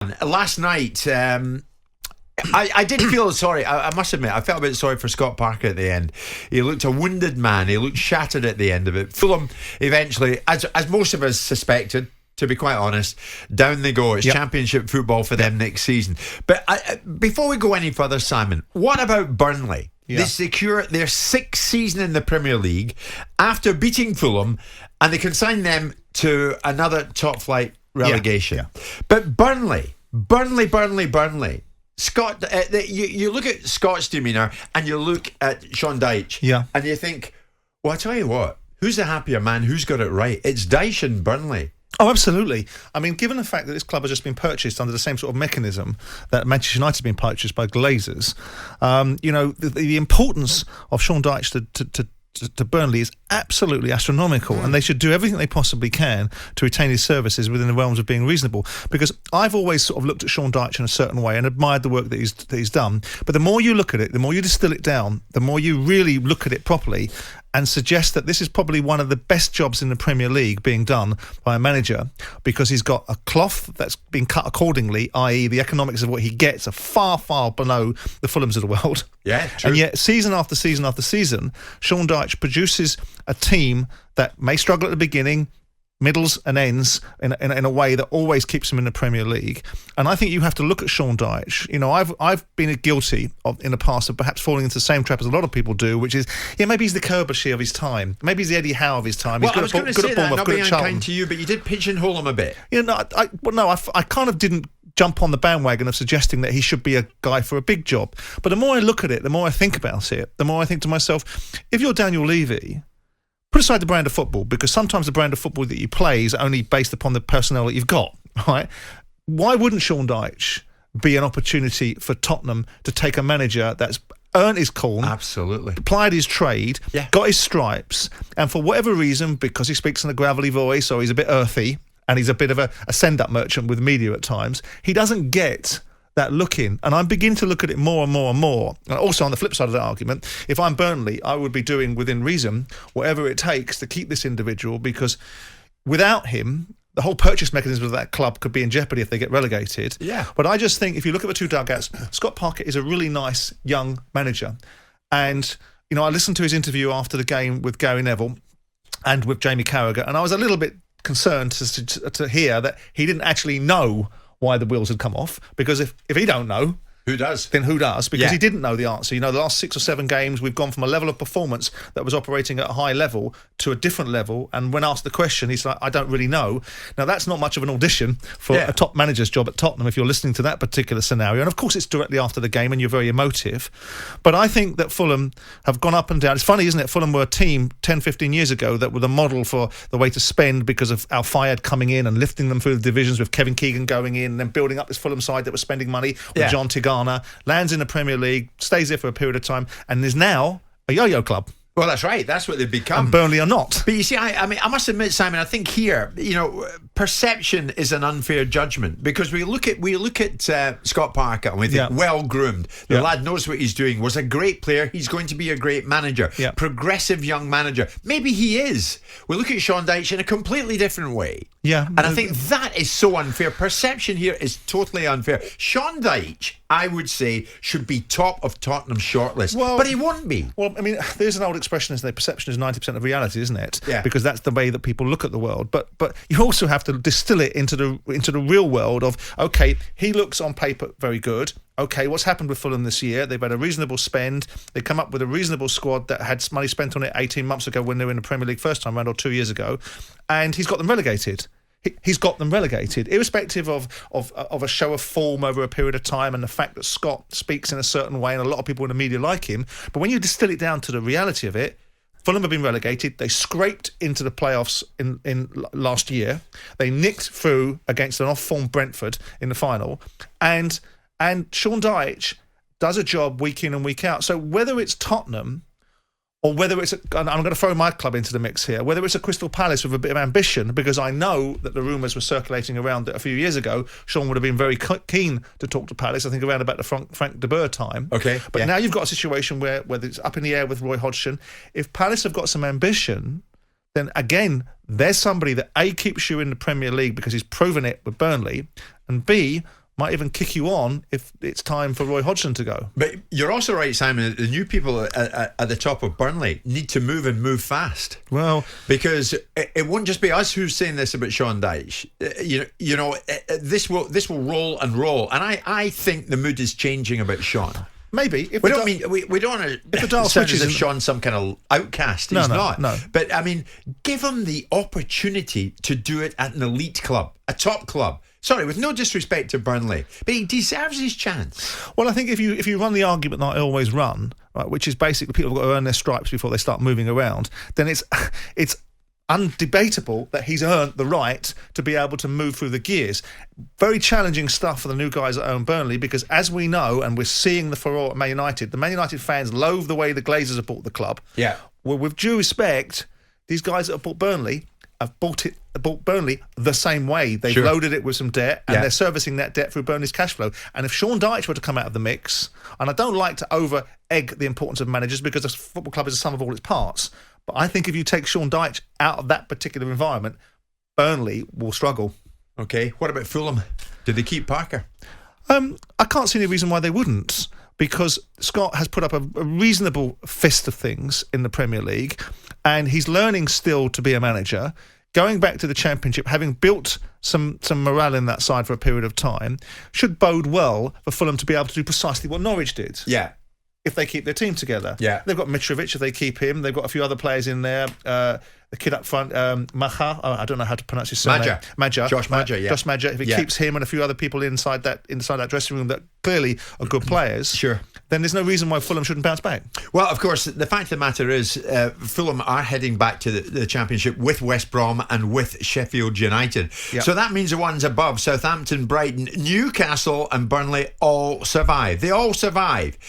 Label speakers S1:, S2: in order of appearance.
S1: man. Last night, I did feel sorry. I must admit, I felt a bit sorry for Scott Parker at the end. He looked a wounded man. He looked shattered at the end of it. Fulham eventually, as most of us suspected, to be quite honest, down they go. It's Championship football for them next season. But before we go any further, Simon, what about Burnley? They secure their 6th season in the Premier League after beating Fulham, and they can sign them to another top flight relegation. But Burnley. Scott, you look at Scott's demeanour and you look at Sean Dyche and you think, well, I tell you what, who's the happier man? Who's got it right? It's Dyche and Burnley.
S2: Oh, absolutely. I mean, given the fact that this club has just been purchased under the same sort of mechanism that Manchester United has been purchased by Glazers, the importance of Sean Dyche to Burnley is absolutely astronomical, and they should do everything they possibly can to retain his services within the realms of being reasonable, because I've always sort of looked at Sean Dyche in a certain way and admired the work that he's done, but the more you look at it, the more you distill it down, the more you really look at it properly and suggest that this is probably one of the best jobs in the Premier League being done by a manager, because he's got a cloth that's been cut accordingly, i.e. the economics of what he gets are far, far below the Fulhams of the world.
S1: Yeah, true.
S2: And yet, season after season after season, Sean Dyche produces a team that may struggle at the beginning, middles and ends in a way that always keeps him in the Premier League. And I think you have to look at Sean Dyche. You know, I've been guilty of in the past of perhaps falling into the same trap as a lot of people do, which is, maybe he's the Kerbershy of his time. Maybe he's the Eddie Howe of his time.
S1: Well,
S2: he's
S1: I was going to say that, not being unkind to you, but you did pigeonhole him a bit.
S2: I kind of didn't jump on the bandwagon of suggesting that he should be a guy for a big job. But the more I look at it, the more I think about it, the more I think to myself, if you're Daniel Levy, put aside the brand of football, because sometimes the brand of football that you play is only based upon the personnel that you've got, right? Why wouldn't Sean Dyche be an opportunity for Tottenham to take a manager that's earned his corn,
S1: absolutely,
S2: applied his trade, got his stripes, and for whatever reason, because he speaks in a gravelly voice or he's a bit earthy and he's a bit of a send-up merchant with media at times, he doesn't get that look in, and I'm beginning to look at it more and more and more. And also, on the flip side of that argument, if I'm Burnley, I would be doing within reason whatever it takes to keep this individual, because without him, the whole purchase mechanism of that club could be in jeopardy if they get relegated. But I just think if you look at the two dugouts, Scott Parker is a really nice young manager, and I listened to his interview after the game with Gary Neville and with Jamie Carragher, and I was a little bit concerned to hear that he didn't actually know why the wheels had come off, because if he don't know,
S1: who does?
S2: Then who does? Because he didn't know the answer. The last 6 or 7 games, we've gone from a level of performance that was operating at a high level to a different level. And when asked the question, he's like, I don't really know. Now, that's not much of an audition for a top manager's job at Tottenham if you're listening to that particular scenario. And of course, it's directly after the game and you're very emotive. But I think that Fulham have gone up and down. It's funny, isn't it? Fulham were a team 10, 15 years ago that were the model for the way to spend, because of Al Fayed coming in and lifting them through the divisions with Kevin Keegan going in and then building up this Fulham side that was spending money with John Tigana, lands in the Premier League, stays there for a period of time, and is now a yo-yo club.
S1: Well, that's right. That's what they've become.
S2: And Burnley are not.
S1: But you see, I mean, I must admit, Simon, I think here, perception is an unfair judgment, because we look at Scott Parker and we think, well groomed. The lad knows what he's doing. Was a great player. He's going to be a great manager. Progressive young manager. Maybe he is. We look at Sean Dyche in a completely different way. And I think that is so unfair. Perception here is totally unfair. Sean Dyche, I would say, should be top of Tottenham's shortlist, but he won't be. Well,
S2: I mean, there's an old expression, isn't there? Perception is 90% of reality, isn't it?
S1: Because
S2: that's the way that people look at the world. But you also have to distill it into the real world of, okay, he looks on paper very good. Okay, what's happened with Fulham this year? They've had a reasonable spend. They come up with a reasonable squad that had money spent on it 18 months ago when they were in the Premier League first time around, or 2 years ago, and he's got them relegated. He's got them relegated, irrespective of a show of form over a period of time and the fact that Scott speaks in a certain way and a lot of people in the media like him. But when you distill it down to the reality of it, Fulham have been relegated. They scraped into the playoffs in last year. They nicked through against an off-form Brentford in the final. And Sean Dyche does a job week in and week out. So whether it's Tottenham or whether it's, I'm going to throw my club into the mix here, whether it's a Crystal Palace with a bit of ambition, because I know that the rumours were circulating around that a few years ago, Sean would have been very keen to talk to Palace, I think around about the Frank de Boer time.
S1: Okay.
S2: But now you've got a situation where it's up in the air with Roy Hodgson. If Palace have got some ambition, then again, there's somebody that A, keeps you in the Premier League because he's proven it with Burnley, and B, might even kick you on if it's time for Roy Hodgson to go.
S1: But you're also right, Simon, the new people at the top of Burnley need to move and move fast.
S2: Well,
S1: because it won't just be us who's saying this about Sean Dyche. This will roll and roll. And I think the mood is changing about Sean.
S2: Maybe. If
S1: we don't want to sound as if Sean's some kind of outcast. He's not.
S2: No.
S1: But, I mean, give him the opportunity to do it at an elite club, a top club. Sorry, with no disrespect to Burnley, but he deserves his chance.
S2: Well, I think if you run the argument that I always run, right, which is basically people have got to earn their stripes before they start moving around, then it's undebatable that he's earned the right to be able to move through the gears. Very challenging stuff for the new guys that own Burnley, because as we know, and we're seeing the furore at Man United, the Man United fans loathe the way the Glazers have bought the club.
S1: Yeah.
S2: Well, with due respect, these guys that have bought Burnley have bought Burnley the same way. They've loaded it with some debt, and they're servicing that debt through Burnley's cash flow. And if Sean Dyche were to come out of the mix, and I don't like to over-egg the importance of managers because a football club is the sum of all its parts, but I think if you take Sean Dyche out of that particular environment, Burnley will struggle.
S1: Okay, what about Fulham? Did they keep Parker?
S2: I can't see any reason why they wouldn't, because Scott has put up a reasonable fist of things in the Premier League, and he's learning still to be a manager. Going back to the Championship, having built some morale in that side for a period of time, should bode well for Fulham to be able to do precisely what Norwich did.
S1: Yeah.
S2: If they keep their team together.
S1: Yeah.
S2: They've got Mitrovic if they keep him. They've got a few other players in there. The kid up front, Maja, I don't know how to pronounce his surname.
S1: Maja. Josh Maja, yeah.
S2: Josh Maja. If he keeps him and a few other people inside that dressing room that clearly are good players, then there's no reason why Fulham shouldn't bounce back.
S1: Well, of course, the fact of the matter is Fulham are heading back to the Championship with West Brom and with Sheffield United. Yep. So that means the ones above, Southampton, Brighton, Newcastle and Burnley, all survive. They all survive.